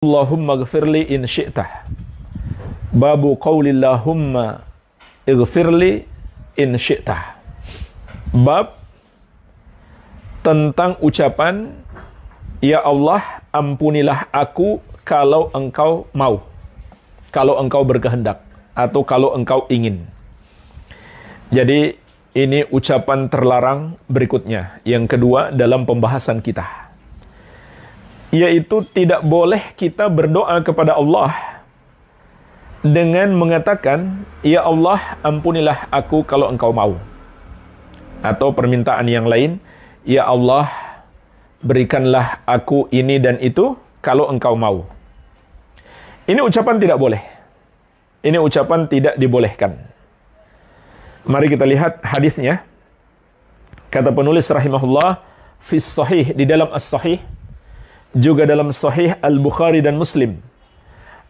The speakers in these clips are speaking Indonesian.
Allahumma gfirli in syi'tah. Babu qaulillahumma ighfirli in syi'tah. Bab tentang ucapan, ya Allah, ampunilah aku kalau engkau mau, kalau engkau berkehendak, atau kalau engkau ingin. Jadi ini ucapan terlarang berikutnya, yang kedua dalam pembahasan kita, yaitu tidak boleh kita berdoa kepada Allah dengan mengatakan, ya Allah, ampunilah aku kalau engkau mau. Atau permintaan yang lain, ya Allah, berikanlah aku ini dan itu kalau engkau mau. Ini ucapan tidak boleh. Ini ucapan tidak dibolehkan. Mari kita lihat hadisnya. Kata penulis rahimahullah, fis sahih, di dalam as-sahih, juga dalam Sahih Al-Bukhari dan Muslim.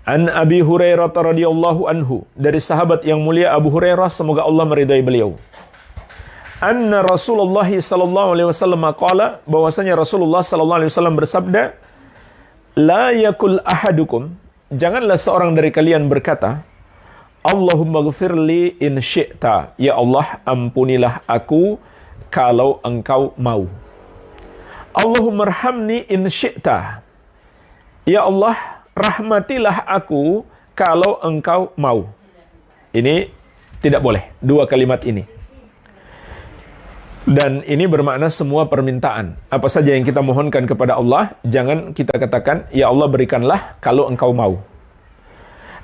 An Abi Hurairah radhiyallahu anhu, dari sahabat yang mulia Abu Hurairah, semoga Allah meridai beliau. Anna Rasulullah sallallahu alaihi wasallam qala, bahwasanya Rasulullah sallallahu alaihi wasallam bersabda, la yakul ahadukum, janganlah seorang dari kalian berkata, Allahumma ghfirli in syi'ta, ya Allah, ampunilah aku kalau engkau mau. Allahumma arhamni in syi'ta, ya Allah, rahmatilah aku kalau engkau mau. Ini tidak boleh, dua kalimat ini. Dan ini bermakna semua permintaan. Apa saja yang kita mohonkan kepada Allah, jangan kita katakan, ya Allah, berikanlah kalau engkau mau.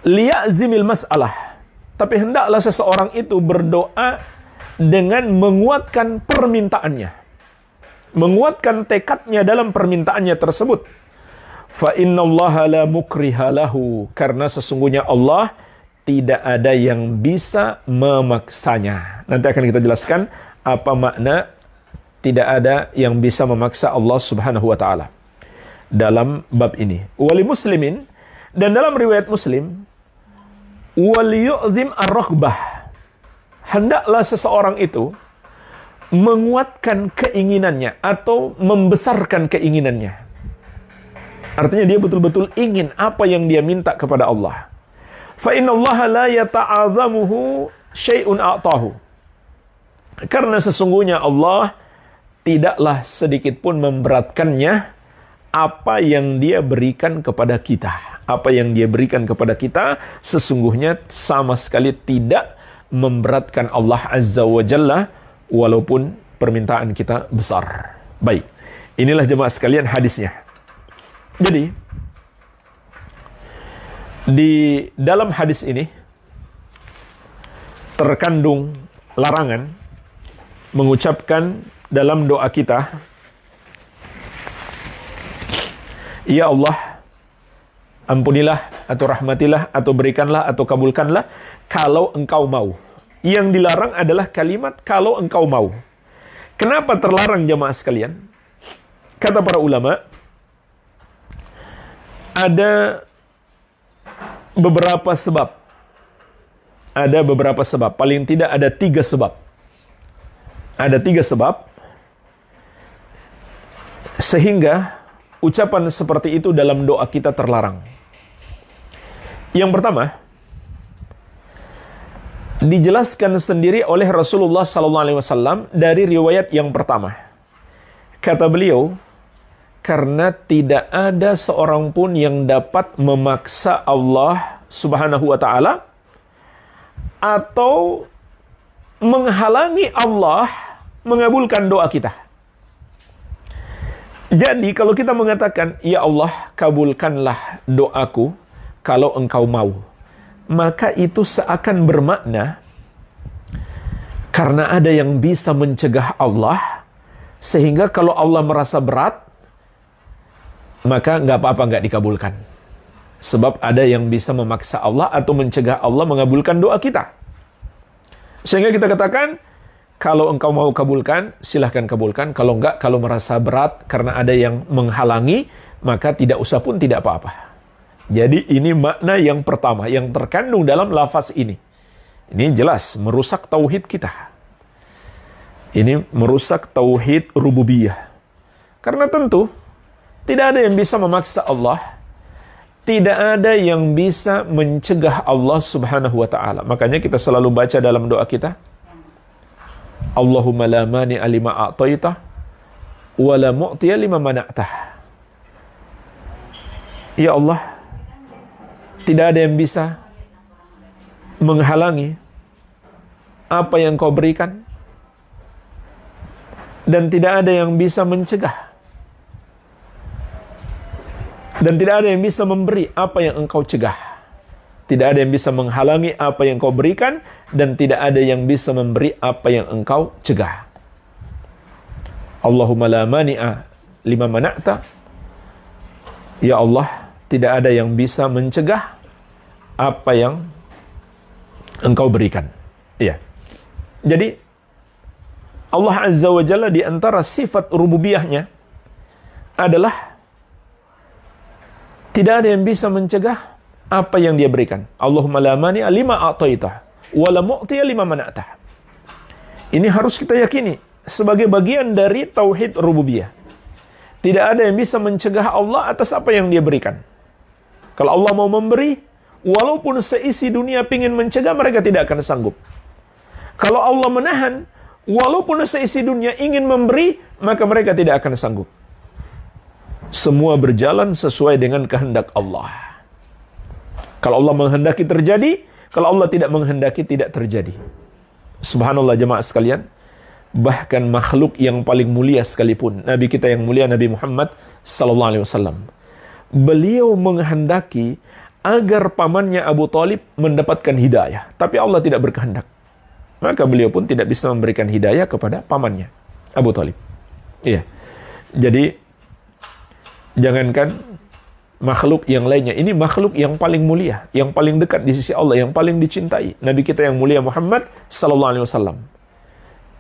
Liya'zimil mas'alah, tapi hendaklah seseorang itu berdoa dengan menguatkan permintaannya, menguatkan tekadnya dalam permintaannya tersebut. Fa innallaha la mukriha lahu, karena sesungguhnya Allah tidak ada yang bisa memaksanya. Nanti akan kita jelaskan apa makna tidak ada yang bisa memaksa Allah Subhanahu wa taala dalam bab ini. Wali muslimin, dan dalam riwayat Muslim, waliyu'zim ar-raghbah, hendaklah seseorang itu menguatkan keinginannya atau membesarkan keinginannya. Artinya dia betul-betul ingin apa yang dia minta kepada Allah. Fa innallaha la yata'azamuhu syai'un a'tahu, karena sesungguhnya Allah tidaklah sedikit pun memberatkannya apa yang dia berikan kepada kita. Apa yang dia berikan kepada kita sesungguhnya sama sekali tidak memberatkan Allah Azza wa Jalla, walaupun permintaan kita besar. Baik, inilah jemaah sekalian hadisnya. Jadi, di dalam hadis ini terkandung larangan mengucapkan dalam doa kita, ya Allah, ampunilah, atau rahmatilah, atau berikanlah, atau kabulkanlah kalau engkau mau. Yang dilarang adalah kalimat kalau engkau mau. Kenapa terlarang jemaah sekalian? Kata para ulama, ada beberapa sebab. Ada beberapa sebab. Paling tidak ada 3 sebab. Ada 3 sebab sehingga ucapan seperti itu dalam doa kita terlarang. Yang pertama, dijelaskan sendiri oleh Rasulullah SAW dari riwayat yang pertama. Kata beliau, karena tidak ada seorang pun yang dapat memaksa Allah Subhanahu wa taala atau menghalangi Allah mengabulkan doa kita. Jadi kalau kita mengatakan, ya Allah, kabulkanlah doaku kalau engkau mau, maka itu seakan bermakna karena ada yang bisa mencegah Allah, sehingga kalau Allah merasa berat, maka nggak apa-apa nggak dikabulkan. Sebab ada yang bisa memaksa Allah atau mencegah Allah mengabulkan doa kita. Sehingga kita katakan, kalau engkau mau kabulkan, silahkan kabulkan. Kalau enggak, kalau merasa berat karena ada yang menghalangi, maka tidak usah pun tidak apa-apa. Jadi ini makna yang pertama yang terkandung dalam lafaz ini. Ini jelas merusak tauhid kita. Ini merusak tauhid rububiyah. Karena tentu tidak ada yang bisa memaksa Allah Tidak ada yang bisa mencegah Allah Subhanahu wa taala. Makanya kita selalu baca dalam doa kita, Allahumma la mani'a lima a'taitah wa la mu'tiya lima mana'tah. Ya Allah, tidak ada yang bisa menghalangi apa yang Kau berikan, dan tidak ada yang bisa mencegah, dan tidak ada yang bisa memberi apa yang Engkau cegah. Tidak ada yang bisa menghalangi apa yang Kau berikan, dan tidak ada yang bisa memberi apa yang Engkau cegah. Allahumma la mani'a lima mana'ta. Ya Allah, tidak ada yang bisa mencegah apa yang Engkau berikan. Ya. Jadi Allah Azza wa Jalla di antara sifat rububiyahnya adalah tidak ada yang bisa mencegah apa yang Dia berikan. Allahumma la mani'a lima a'taitah wa la mu'tiya lima mana'tah. Ini harus kita yakini sebagai bagian dari tauhid rububiyah. Tidak ada yang bisa mencegah Allah atas apa yang Dia berikan. Kalau Allah mau memberi, walaupun seisi dunia pingin mencegah, mereka tidak akan sanggup. Kalau Allah menahan, walaupun seisi dunia ingin memberi, maka mereka tidak akan sanggup. Semua berjalan sesuai dengan kehendak Allah. Kalau Allah menghendaki terjadi, kalau Allah tidak menghendaki tidak terjadi. Subhanallah jemaah sekalian, bahkan makhluk yang paling mulia sekalipun, Nabi kita yang mulia Nabi Muhammad sallallahu alaihi wasallam, beliau menghendaki agar pamannya Abu Thalib mendapatkan hidayah, tapi Allah tidak berkehendak. Maka beliau pun tidak bisa memberikan hidayah kepada pamannya Abu Thalib. Iya. Jadi jangankan makhluk yang lainnya, ini makhluk yang paling mulia, yang paling dekat di sisi Allah, yang paling dicintai, Nabi kita yang mulia Muhammad sallallahu alaihi wasallam,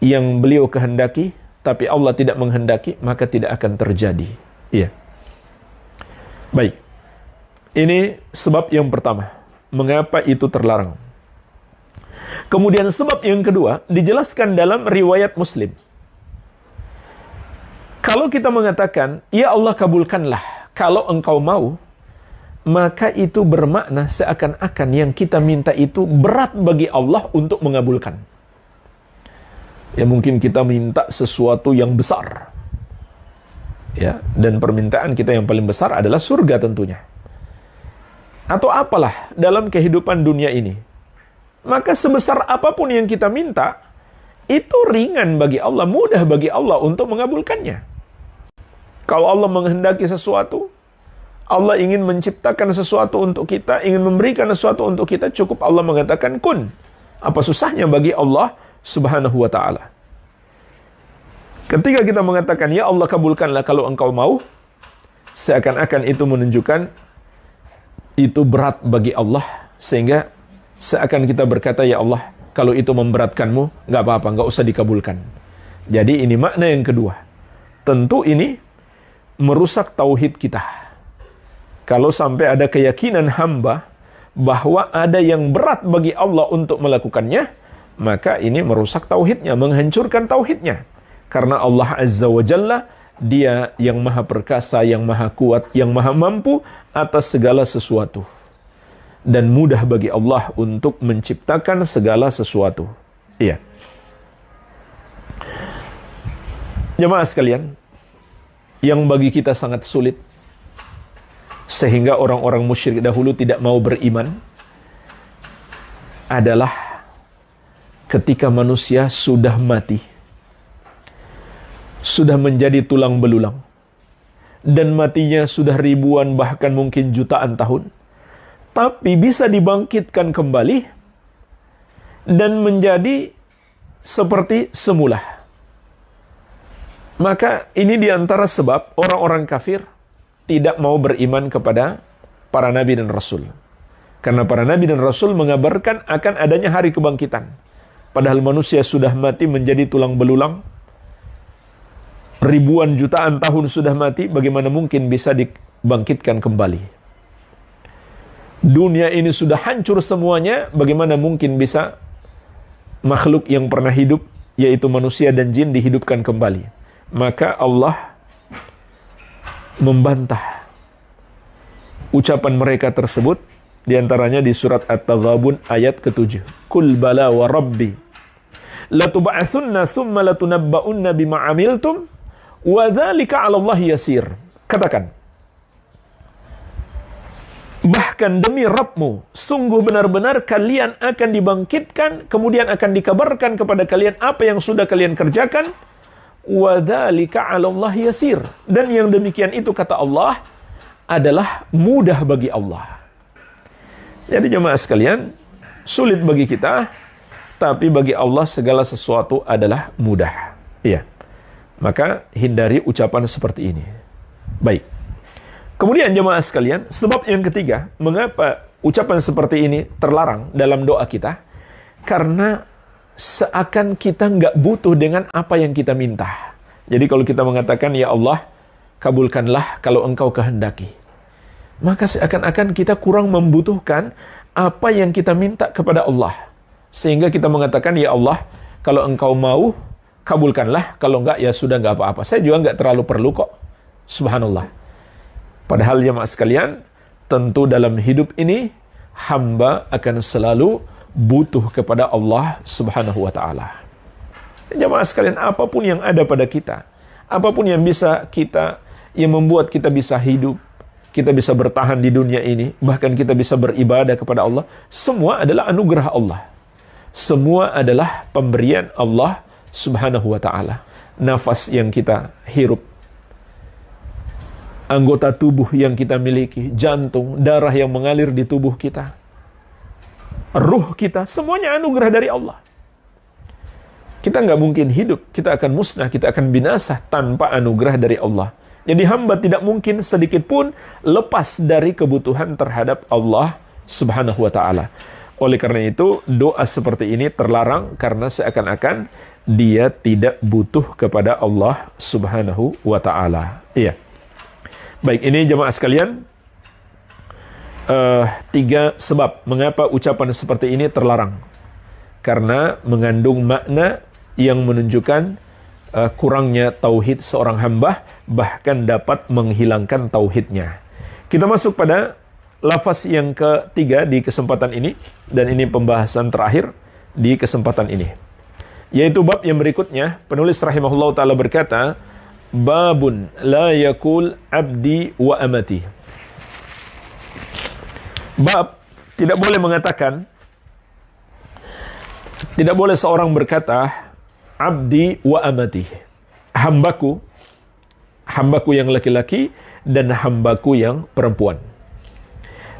yang beliau kehendaki tapi Allah tidak menghendaki, maka tidak akan terjadi. Iya. Baik. Ini sebab yang pertama, mengapa itu terlarang. Kemudian sebab yang kedua dijelaskan dalam riwayat Muslim. Kalau kita mengatakan, ya Allah kabulkanlah kalau Engkau mau, maka itu bermakna seakan-akan yang kita minta itu berat bagi Allah untuk mengabulkan. Ya mungkin kita minta sesuatu yang besar. Ya, dan permintaan kita yang paling besar adalah surga tentunya. Atau apalah dalam kehidupan dunia ini. Maka sebesar apapun yang kita minta, itu ringan bagi Allah, mudah bagi Allah untuk mengabulkannya. Kalau Allah menghendaki sesuatu, Allah ingin menciptakan sesuatu untuk kita, ingin memberikan sesuatu untuk kita, cukup Allah mengatakan kun. Apa susahnya bagi Allah Subhanahu wa ta'ala? Ketika kita mengatakan, ya Allah kabulkanlah kalau Engkau mau, seakan-akan itu menunjukkan itu berat bagi Allah, sehingga seakan kita berkata, ya Allah, kalau itu memberatkanmu, nggak apa-apa, nggak usah dikabulkan. Jadi ini makna yang kedua. Tentu ini merusak tauhid kita. Kalau sampai ada keyakinan hamba bahwa ada yang berat bagi Allah untuk melakukannya, maka ini merusak tauhidnya, menghancurkan tauhidnya. Karena Allah Azza wa Jalla, Dia yang maha perkasa, yang maha kuat, yang maha mampu atas segala sesuatu. Dan mudah bagi Allah untuk menciptakan segala sesuatu. Iya. Jemaah sekalian, yang bagi kita sangat sulit, sehingga orang-orang musyrik dahulu tidak mau beriman, adalah ketika manusia sudah mati, sudah menjadi tulang belulang, dan matinya sudah ribuan bahkan mungkin jutaan tahun, tapi bisa dibangkitkan kembali dan menjadi seperti semula. Maka ini diantara sebab orang-orang kafir tidak mau beriman kepada para nabi dan rasul. Karena para nabi dan rasul mengabarkan akan adanya hari kebangkitan. Padahal manusia sudah mati menjadi tulang belulang, ribuan jutaan tahun sudah mati, bagaimana mungkin bisa dibangkitkan kembali? Dunia ini sudah hancur semuanya, bagaimana mungkin bisa makhluk yang pernah hidup, yaitu manusia dan jin, dihidupkan kembali? Maka Allah membantah ucapan mereka tersebut, diantaranya di surat At-Taghabun ayat ke-7. Qul bala wa rabbi latub'atsunna thumma latunabba'unna bima 'amiltum wa dzalika 'ala Allah yasir. Katakan, bahkan demi Rabbmu, sungguh benar-benar kalian akan dibangkitkan, kemudian akan dikabarkan kepada kalian apa yang sudah kalian kerjakan. Wa dzalika 'ala Allah yasir. Dan yang demikian itu, kata Allah, adalah mudah bagi Allah. Jadi jemaah sekalian, sulit bagi kita, tapi bagi Allah segala sesuatu adalah mudah. Iya. Maka hindari ucapan seperti ini. Baik. Kemudian jemaah sekalian, sebab yang ketiga, mengapa ucapan seperti ini terlarang dalam doa kita? Karena seakan kita nggak butuh dengan apa yang kita minta. Jadi kalau kita mengatakan, ya Allah, kabulkanlah kalau engkau kehendaki, maka seakan-akan kita kurang membutuhkan apa yang kita minta kepada Allah. Sehingga kita mengatakan, ya Allah, kalau engkau mau, kabulkanlah. Kalau enggak, ya sudah, enggak apa-apa. Saya juga enggak terlalu perlu kok. Subhanallah. Padahal jemaah sekalian, tentu dalam hidup ini, hamba akan selalu butuh kepada Allah Subhanahu wa ta'ala. Jemaah sekalian, apapun yang ada pada kita, apapun yang bisa kita, yang membuat kita bisa hidup, kita bisa bertahan di dunia ini, bahkan kita bisa beribadah kepada Allah, semua adalah anugerah Allah. Semua adalah pemberian Allah Subhanahu wa ta'ala. Nafas yang kita hirup, anggota tubuh yang kita miliki, jantung, darah yang mengalir di tubuh kita, ruh kita, semuanya anugerah dari Allah. Kita nggak mungkin hidup, kita akan musnah, kita akan binasa tanpa anugerah dari Allah. Jadi hamba tidak mungkin sedikit pun lepas dari kebutuhan terhadap Allah Subhanahu wa ta'ala. Oleh karena itu, doa seperti ini terlarang karena seakan-akan dia tidak butuh kepada Allah Subhanahu wa ta'ala. Iya. Baik, ini jemaah sekalian, 3 sebab mengapa ucapan seperti ini terlarang. Karena mengandung makna yang menunjukkan kurangnya tauhid seorang hamba, bahkan dapat menghilangkan tauhidnya. Kita masuk pada lafaz yang ketiga di kesempatan ini, dan ini pembahasan terakhir di kesempatan ini, yaitu bab yang berikutnya. Penulis rahimahullah ta'ala berkata, babun la yakul abdi wa amati. Bab tidak boleh mengatakan, tidak boleh seorang berkata abdi wa amati, hambaku, hambaku yang laki-laki dan hambaku yang perempuan.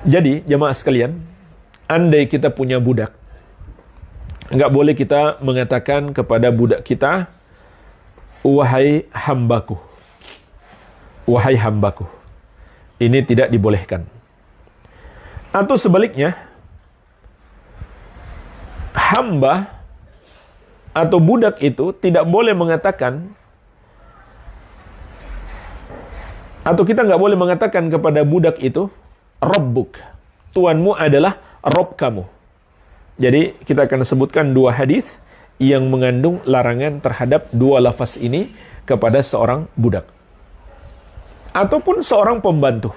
Jadi jemaah sekalian, andai kita punya budak, nggak boleh kita mengatakan kepada budak kita, wahai hambaku, wahai hambaku. Ini tidak dibolehkan. Atau sebaliknya, hamba atau budak itu tidak boleh mengatakan, atau kita nggak boleh mengatakan kepada budak itu, Rabbuk, Tuanmu adalah Rabb kamu. Jadi kita akan sebutkan 2 hadis yang mengandung larangan terhadap 2 lafaz ini kepada seorang budak ataupun seorang pembantu.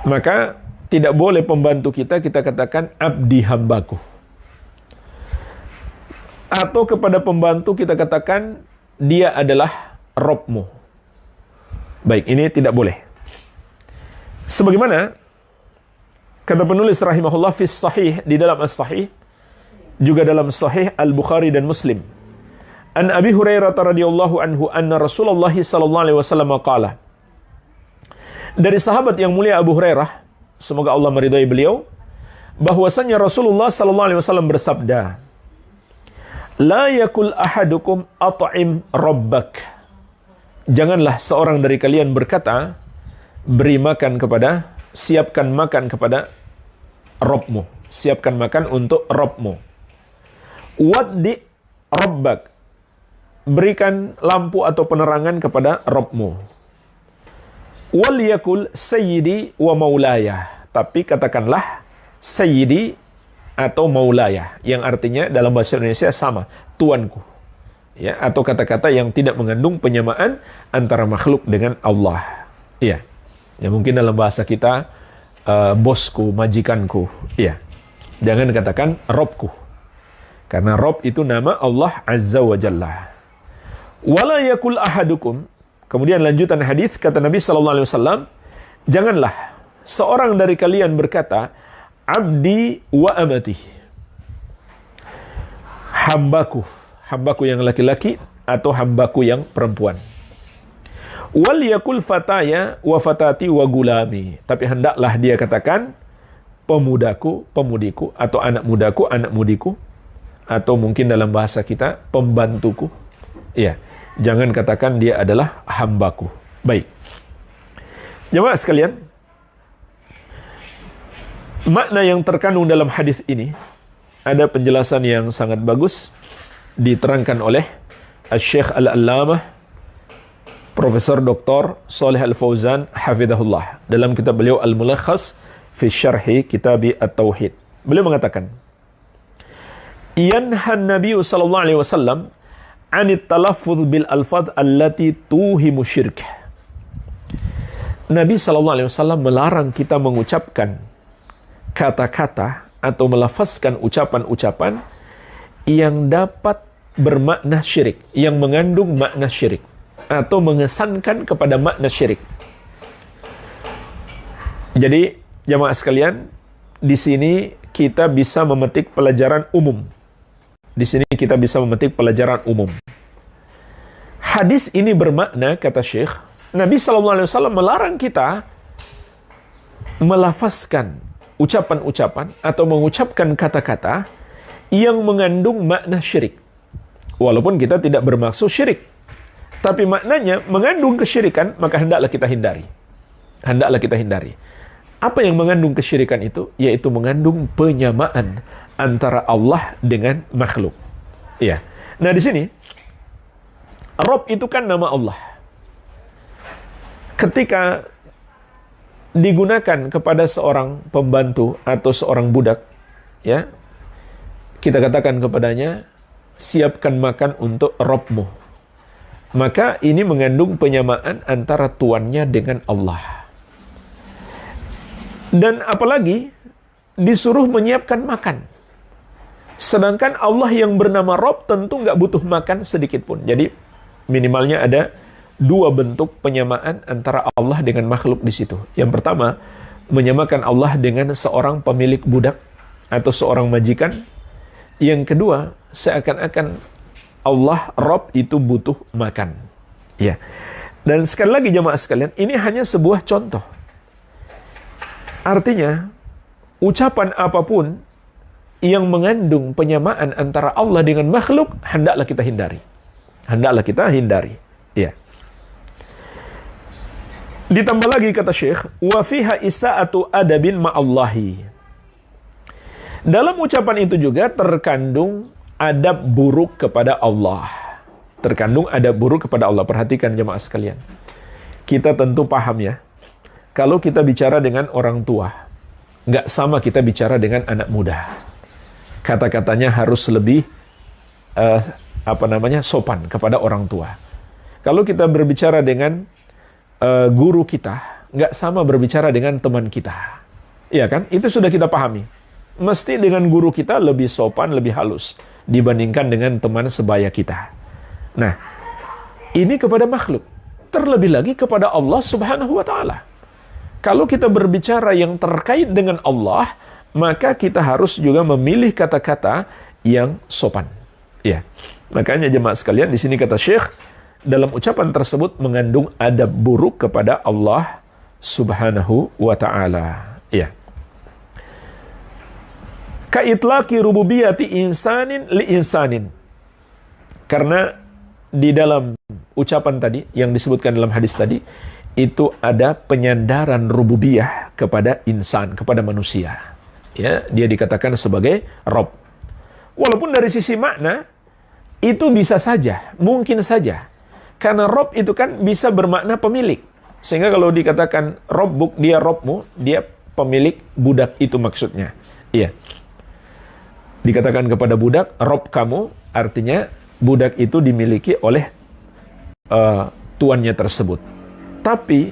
Maka tidak boleh pembantu kita katakan abdi hambaku, atau kepada pembantu kita katakan dia adalah Rabbmu. Baik, ini tidak boleh. Sebagaimana kata penulis rahimahullah fi sahih, di dalam as-sahih, juga dalam sahih Al-Bukhari dan Muslim. An Abi Hurairah radhiyallahu anhu anna Rasulullah sallallahu alaihi wasallam qala. Dari sahabat yang mulia Abu Hurairah, semoga Allah meridai beliau, bahwasanya Rasulullah sallallahu alaihi wasallam bersabda, la yakul ahadukum at'im rabbak. Janganlah seorang dari kalian berkata, beri makan kepada, siapkan makan kepada Rabbmu, siapkan makan untuk Rabbmu. Waddi rabbak, berikan lampu atau penerangan kepada Rabbmu. Wal yakul sayyidi wa maulaya, tapi katakanlah sayyidi atau maulaya, yang artinya dalam bahasa Indonesia sama, tuanku. Ya, atau kata-kata yang tidak mengandung penyamaan antara makhluk dengan Allah. Iya. Ya mungkin dalam bahasa kita bosku, majikanku. Ya. Jangan katakan Robku. Karena Rob itu nama Allah Azza wa Jalla. Wala yakul ahadukum. Kemudian lanjutan hadis kata Nabi sallallahu alaihi wasallam, janganlah seorang dari kalian berkata, abdi wa amati. Hambaku yang laki-laki atau hambaku yang perempuan. Wal yakul fataya wa fatati wa gulami. Tapi hendaklah dia katakan pemudaku, pemudiku, atau anak mudaku, anak mudiku, atau mungkin dalam bahasa kita pembantuku. Ya, jangan katakan dia adalah hambaku. Baik. Jemaah sekalian, makna yang terkandung dalam hadis ini ada penjelasan yang sangat bagus diterangkan oleh Syekh Al-Allamah Profesor Dr. Shalih Al-Fauzan hafizahullah dalam kitab beliau Al-Mulakhas fi Syarhi Kitabi At-Tauhid. Beliau mengatakan, yanhan Nabi sallallahu alaihi wasallam anit talaffuz bil alfaz allati tuhimu syirk. Nabi sallallahu alaihi wasallam melarang kita mengucapkan kata-kata atau melafazkan ucapan-ucapan yang dapat bermakna syirik, yang mengandung makna syirik atau mengesankan kepada makna syirik. Jadi, jamaah sekalian, di sini kita bisa memetik pelajaran umum. Di sini kita bisa memetik pelajaran umum. Hadis ini bermakna, kata Syekh, Nabi SAW melarang kita melafazkan ucapan-ucapan atau mengucapkan kata-kata yang mengandung makna syirik. Walaupun kita tidak bermaksud syirik, tapi maknanya mengandung kesyirikan, maka hendaklah kita hindari. Hendaklah kita hindari. Apa yang mengandung kesyirikan itu? Yaitu mengandung penyamaan antara Allah dengan makhluk. Ya. Nah di sini, Rob itu kan nama Allah. Ketika digunakan kepada seorang pembantu atau seorang budak, ya, kita katakan kepadanya, siapkan makan untuk Robmu. Maka ini mengandung penyamaan antara tuannya dengan Allah. Dan apalagi disuruh menyiapkan makan. Sedangkan Allah yang bernama Rob tentu nggak butuh makan sedikit pun. Jadi minimalnya ada dua bentuk penyamaan antara Allah dengan makhluk di situ. Yang pertama, menyamakan Allah dengan seorang pemilik budak atau seorang majikan. Yang kedua, seakan-akan Allah, Rob itu butuh makan. Ya. Dan sekali lagi jemaah sekalian, ini hanya sebuah contoh. Artinya, ucapan apapun yang mengandung penyamaan antara Allah dengan makhluk, hendaklah kita hindari. Hendaklah kita hindari. Ya. Ditambah lagi kata Syekh, wa fiha isa'atu adabin ma'allahi. Dalam ucapan itu juga terkandung adab buruk kepada Allah. Terkandung adab buruk kepada Allah. Perhatikan jemaah sekalian. Kita tentu paham ya. Kalau kita bicara dengan orang tua, nggak sama kita bicara dengan anak muda. Kata-katanya harus lebih sopan kepada orang tua. Kalau kita berbicara dengan guru kita, nggak sama berbicara dengan teman kita. Iya kan? Itu sudah kita pahami. Mesti dengan guru kita lebih sopan, lebih halus dibandingkan dengan teman sebaya kita. Nah, ini kepada makhluk. Terlebih lagi kepada Allah Subhanahu wa ta'ala. Kalau kita berbicara yang terkait dengan Allah, maka kita harus juga memilih kata-kata yang sopan. Ya. Makanya jemaah sekalian, di sini kata Syekh, dalam ucapan tersebut mengandung adab buruk kepada Allah Subhanahu wa ta'ala. Ya. Kaitlaqi rububiyati insanin li insanin. Karena di dalam ucapan tadi yang disebutkan dalam hadis tadi, itu ada penyandaran rububiyah kepada insan, kepada manusia. Ya, dia dikatakan sebagai Rob. Walaupun dari sisi makna itu bisa saja, mungkin saja. Karena Rob itu kan bisa bermakna pemilik. Sehingga kalau dikatakan Robbuk, dia Robmu, dia pemilik budak itu maksudnya. Iya. Dikatakan kepada budak, Rob kamu, artinya budak itu dimiliki oleh tuannya tersebut. Tapi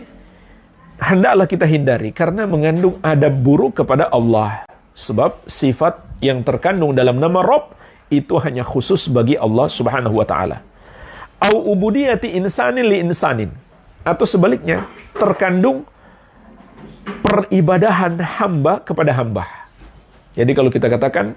hendaklah kita hindari karena mengandung adab buruk kepada Allah. Sebab sifat yang terkandung dalam nama Rabb itu hanya khusus bagi Allah Subhanahu wa taala. Au ubudiyati insanin li insanin, atau sebaliknya terkandung peribadahan hamba kepada hamba. Jadi kalau kita katakan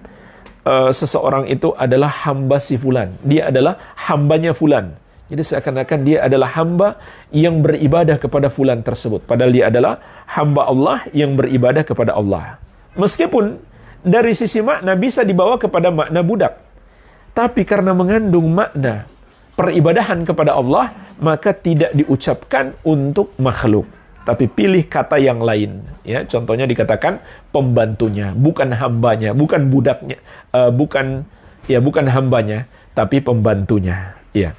seseorang itu adalah hamba si fulan, dia adalah hambanya fulan. Jadi seakan-akan dia adalah hamba yang beribadah kepada fulan tersebut. Padahal dia adalah hamba Allah yang beribadah kepada Allah. Meskipun dari sisi makna bisa dibawa kepada makna budak. Tapi karena mengandung makna peribadahan kepada Allah, maka tidak diucapkan untuk makhluk. Tapi pilih kata yang lain. Ya, contohnya dikatakan pembantunya, bukan hambanya, bukan budaknya, bukan hambanya, tapi pembantunya. Ya.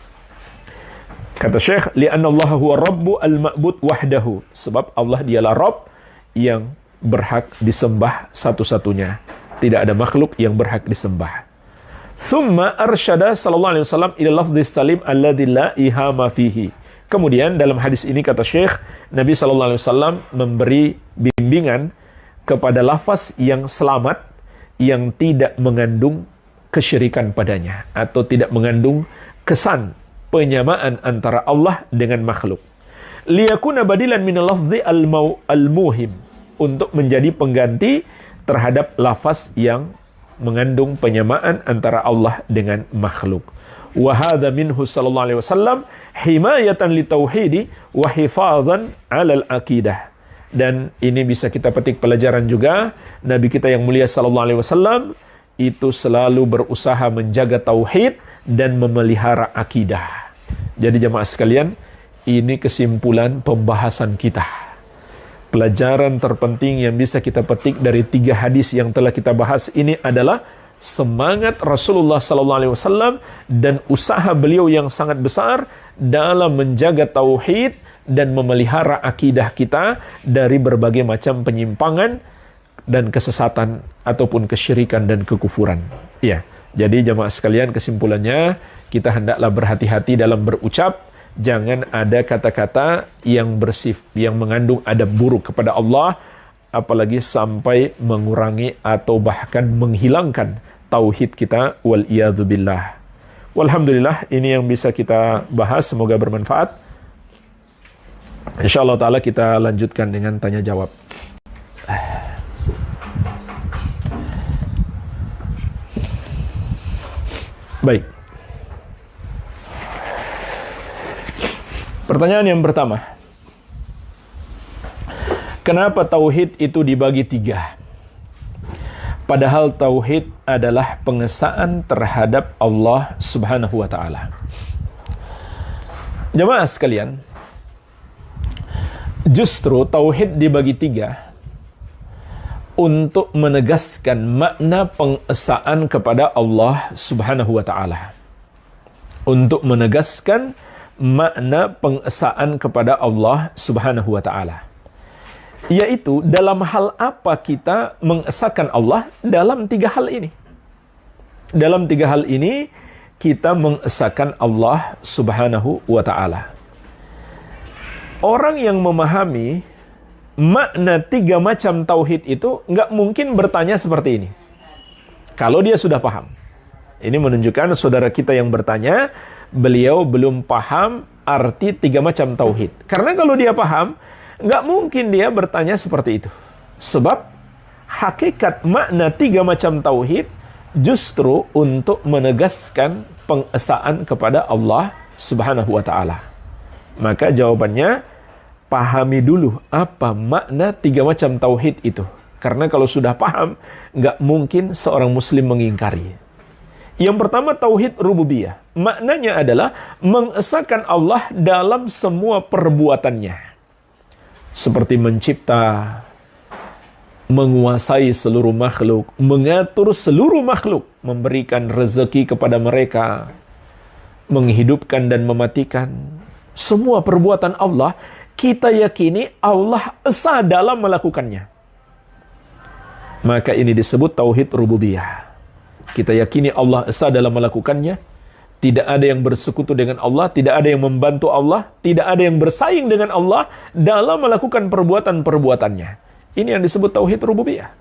Kata Syekh, li'anna Allah huwa Rabbu al-ma'bud wahdahu. Sebab Allah dialah Rabb yang berhak disembah satu-satunya. Tidak ada makhluk yang berhak disembah. Thumma arsyada sallallahu alaihi wasallam ila lafdhis salim alladhi la ihama fihi. Kemudian dalam hadis ini kata Syekh, Nabi sallallahu alaihi wasallam memberi bimbingan kepada lafaz yang selamat, yang tidak mengandung kesyirikan padanya, atau tidak mengandung kesan penyamaan antara Allah dengan makhluk. Liyakuna badilan min lafzi al-muhim, untuk menjadi pengganti terhadap lafaz yang mengandung penyamaan antara Allah dengan makhluk. Wa hadza minhu sallallahu alaihi wasallam himayatan li tauhidi wa hifadzan 'alal aqidah. Dan ini bisa kita petik pelajaran juga, Nabi kita yang mulia sallallahu alaihi wasallam itu selalu berusaha menjaga tauhid dan memelihara akidah. Jadi jemaah sekalian, ini kesimpulan pembahasan kita. Pelajaran terpenting yang bisa kita petik dari 3 hadis yang telah kita bahas ini adalah semangat Rasulullah SAW dan usaha beliau yang sangat besar dalam menjaga tauhid dan memelihara akidah kita dari berbagai macam penyimpangan dan kesesatan ataupun kesyirikan dan kekufuran. Ya, jadi jemaah sekalian, kesimpulannya kita hendaklah berhati-hati dalam berucap. Jangan ada kata-kata yang yang mengandung adab buruk kepada Allah, apalagi sampai mengurangi atau bahkan menghilangkan tauhid kita, wal iyadzu billah. Walhamdulillah, ini yang bisa kita bahas, semoga bermanfaat. Insyaallah taala kita lanjutkan dengan tanya jawab. Baik. Pertanyaan yang pertama, kenapa tauhid itu dibagi 3? Padahal tauhid adalah pengesaan terhadap Allah Subhanahu wa taala. Jemaah sekalian, justru tauhid dibagi 3 untuk menegaskan makna pengesaan kepada Allah Subhanahu wa taala. Untuk menegaskan makna pengesaan kepada Allah Subhanahu wa taala. Yaitu dalam hal apa kita mengesahkan Allah? Dalam 3 hal ini. Dalam 3 hal ini kita mengesahkan Allah Subhanahu wa taala. Orang yang memahami makna 3 macam tauhid itu nggak mungkin bertanya seperti ini. Kalau dia sudah paham. Ini menunjukkan saudara kita yang bertanya, beliau belum paham arti 3 macam tauhid. Karena kalau dia paham, nggak mungkin dia bertanya seperti itu. Sebab hakikat makna 3 macam tauhid justru untuk menegaskan pengesaan kepada Allah Subhanahu wa taala. Maka jawabannya, pahami dulu apa makna 3 macam tauhid itu. Karena kalau sudah paham, nggak mungkin seorang muslim mengingkari. Yang pertama, tauhid rububiyah. Maknanya adalah mengesahkan Allah dalam semua perbuatannya. Seperti mencipta, menguasai seluruh makhluk, mengatur seluruh makhluk, memberikan rezeki kepada mereka, menghidupkan dan mematikan. Semua perbuatan Allah, kita yakini Allah esa dalam melakukannya. Maka ini disebut tauhid rububiyah. Kita yakini Allah esa dalam melakukannya, Tidak ada yang bersekutu dengan Allah, tidak ada yang membantu Allah, tidak ada yang bersaing dengan Allah dalam melakukan perbuatan-perbuatannya. Ini yang disebut tauhid rububiyah.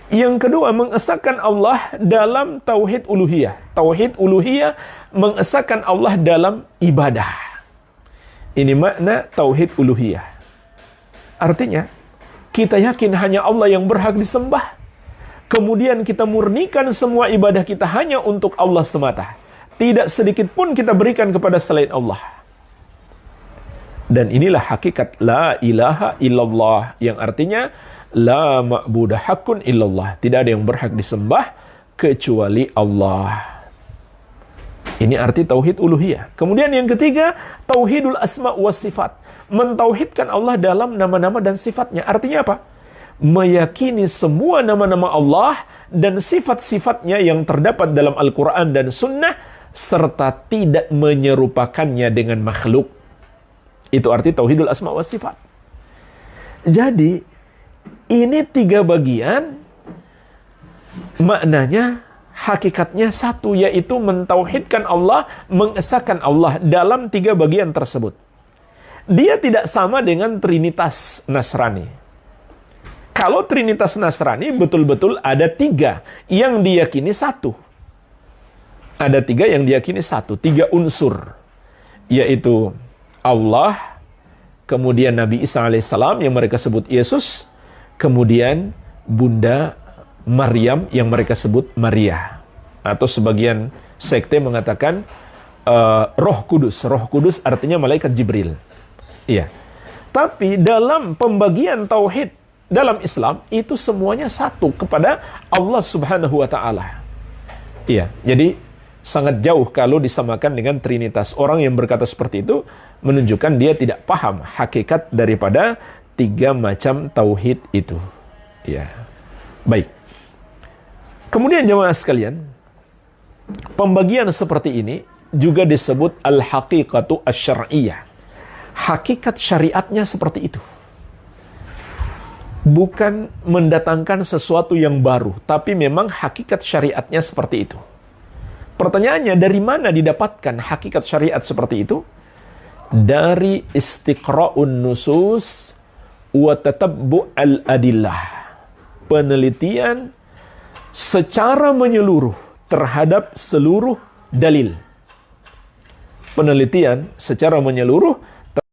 Yang kedua, mengesahkan Allah dalam tauhid uluhiyah. Tauhid uluhiyah mengesahkan Allah dalam ibadah. Ini makna tauhid uluhiyah. Artinya, kita yakin hanya Allah yang berhak disembah. Kemudian kita murnikan semua ibadah kita hanya untuk Allah semata. Tidak sedikit pun kita berikan kepada selain Allah. Dan inilah hakikat la ilaha illallah, yang artinya la ma'budah haqqun illallah. Tidak ada yang berhak disembah kecuali Allah. Ini arti tauhid uluhiyah. Kemudian yang ketiga, tauhidul asma wa sifat. Mentauhidkan Allah dalam nama-nama dan sifatnya. Artinya apa? Meyakini semua nama-nama Allah dan sifat-sifatnya yang terdapat dalam Al-Quran dan Sunnah, serta tidak menyerupakannya dengan makhluk. Itu arti tauhidul asma wa sifat. Jadi, ini 3 bagian, maknanya, hakikatnya satu, yaitu mentauhidkan Allah, mengesahkan Allah dalam 3 bagian tersebut. Dia tidak sama dengan Trinitas Nasrani. Kalau Trinitas Nasrani betul-betul ada 3 yang diyakini satu. Ada 3 yang diyakini satu, 3 unsur, yaitu Allah, kemudian Nabi Isa alaihissalam yang mereka sebut Yesus, kemudian Bunda Maryam yang mereka sebut Maria. Atau sebagian sekte mengatakan Roh Kudus. Roh Kudus artinya malaikat Jibril. Iya. Tapi dalam pembagian tauhid dalam Islam itu semuanya satu kepada Allah Subhanahu wa taala. Iya, jadi sangat jauh kalau disamakan dengan Trinitas. Orang yang berkata seperti itu menunjukkan dia tidak paham hakikat daripada 3 macam tauhid itu. Ya. Baik. Kemudian jemaah sekalian, pembagian seperti ini juga disebut al-haqiqatu asy-syar'iyyah. Hakikat syariatnya seperti itu. Bukan mendatangkan sesuatu yang baru, tapi memang hakikat syariatnya seperti itu. Pertanyaannya, dari mana didapatkan hakikat syariat seperti itu? Dari istiqra'un nusus wa tatabbu' al-adillah. Penelitian secara menyeluruh terhadap seluruh dalil. Penelitian secara menyeluruh